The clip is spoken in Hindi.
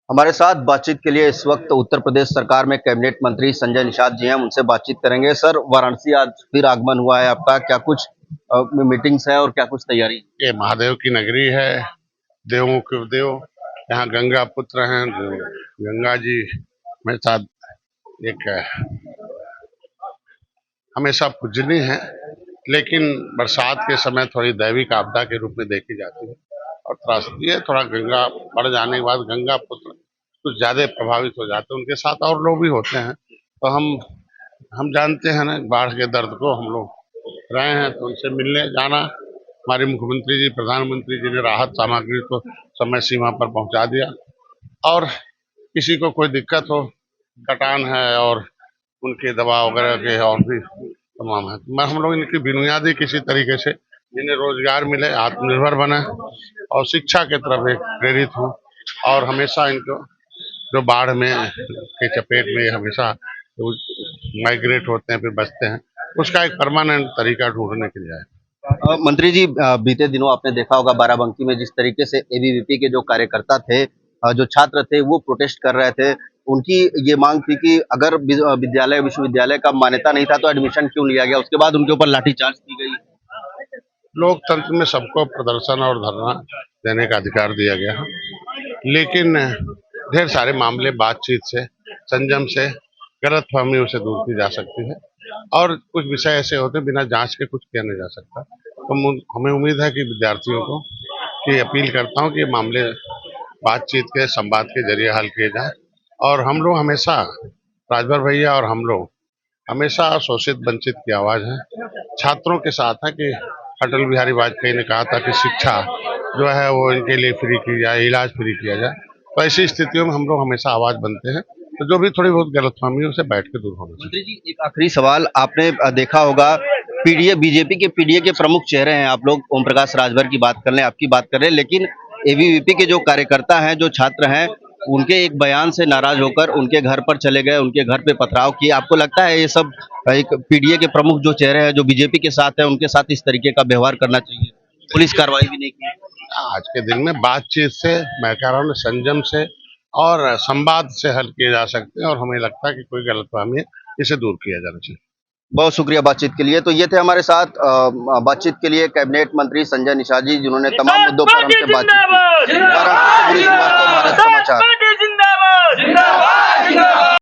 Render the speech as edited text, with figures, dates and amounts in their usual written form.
हमारे साथ बातचीत के लिए इस वक्त उत्तर प्रदेश सरकार में कैबिनेट मंत्री संजय निषाद जी हैं, उनसे बातचीत करेंगे। सर, वाराणसी आज फिर आगमन हुआ है आपका, क्या कुछ मीटिंग्स है और क्या कुछ तैयारी? ये महादेव की नगरी है, देवों के देव, यहाँ गंगा पुत्र हैं, गंगा जी मेरे साथ एक हमेशा पूजनीय है, लेकिन बरसात के समय थोड़ी दैविक आपदा के रूप में देखी जाती है और त्रासदी है। थोड़ा गंगा बढ़ जाने के बाद गंगा पुत्र कुछ ज्यादा प्रभावित हो जाते हैं, उनके साथ और लोग भी होते हैं। तो हम जानते हैं ना बाढ़ के दर्द को, हम लोग रहे हैं, तो उनसे मिलने जाना। हमारे मुख्यमंत्री जी, प्रधानमंत्री जी ने राहत सामग्री को समय सीमा पर पहुंचा दिया, और किसी को कोई दिक्कत हो, कटान है और उनके दवा वगैरह के और भी तमाम है, मैं हम लोग इनकी बुनियादी किसी तरीके से जिन्हें रोजगार मिले, आत्मनिर्भर बने और शिक्षा के तरफ एक प्रेरित हूँ। और हमेशा इनको जो बाढ़ में के चपेट में हमेशा माइग्रेट होते हैं फिर बचते हैं, उसका एक परमानेंट तरीका ढूंढने के लिए है। मंत्री जी, बीते दिनों आपने देखा होगा बाराबंकी में जिस तरीके से एबीवीपी के जो कार्यकर्ता थे, जो छात्र थे, वो प्रोटेस्ट कर रहे थे। उनकी ये मांग थी कि अगर विद्यालय विश्वविद्यालय का मान्यता नहीं था तो एडमिशन क्यों लिया गया। उसके बाद उनके ऊपर लाठीचार्ज की गई। लोकतंत्र में सबको प्रदर्शन और धरना देने का अधिकार दिया गया है, लेकिन ढेर सारे मामले बातचीत से, संयम से, गलतफहमियों से दूर की जा सकती है, और कुछ विषय ऐसे होते हैं बिना जांच के कुछ किया नहीं जा सकता। तो हमें उम्मीद है कि विद्यार्थियों को की अपील करता हूं कि ये मामले बातचीत के, संवाद के जरिए हल किए जाए। और हम लोग हमेशा, राजभर भैया और हम लोग हमेशा शोषित वंचित की आवाज है, छात्रों के साथ है। कि अटल बिहारी वाजपेयी ने कहा था कि शिक्षा जो है वो इनके लिए फ्री की जाए, इलाज फ्री किया जाए। तो ऐसी स्थितियों में हम लोग हमेशा आवाज बनते हैं, तो जो भी थोड़ी बहुत गलतफहमियों से बैठ के दूर होना चाहिए। मंत्री जी, एक आखिरी सवाल, आपने देखा होगा पीडीए, बीजेपी के पीडीए के प्रमुख चेहरे हैं आप लोग, ओम प्रकाश राजभर की बात कर लें, आपकी बात कर रहे हैं, लेकिन एबीवीपी के जो कार्यकर्ता हैं, जो छात्र हैं, उनके एक बयान से नाराज होकर उनके घर पर चले गए, उनके घर पे पथराव किए। आपको लगता है ये सब एक पीडीए के प्रमुख जो चेहरे हैं, जो बीजेपी के साथ है, उनके साथ इस तरीके का व्यवहार करना चाहिए? पुलिस कार्रवाई भी नहीं की। आज के दिन में बातचीत से, मैं कह रहा हूँ, संयम से और संवाद से हल किए जा सकते हैं, और हमें लगता है कि कोई गलतफहमी है, इसे दूर किया जाना चाहिए। बहुत शुक्रिया बातचीत के लिए। तो ये थे हमारे साथ बातचीत के लिए कैबिनेट मंत्री संजय निषाद जी, जिन्होंने तमाम मुद्दों पर हमसे बातचीत की। वाराणसी से गुरु श्रीवास्तव, भारत समाचार।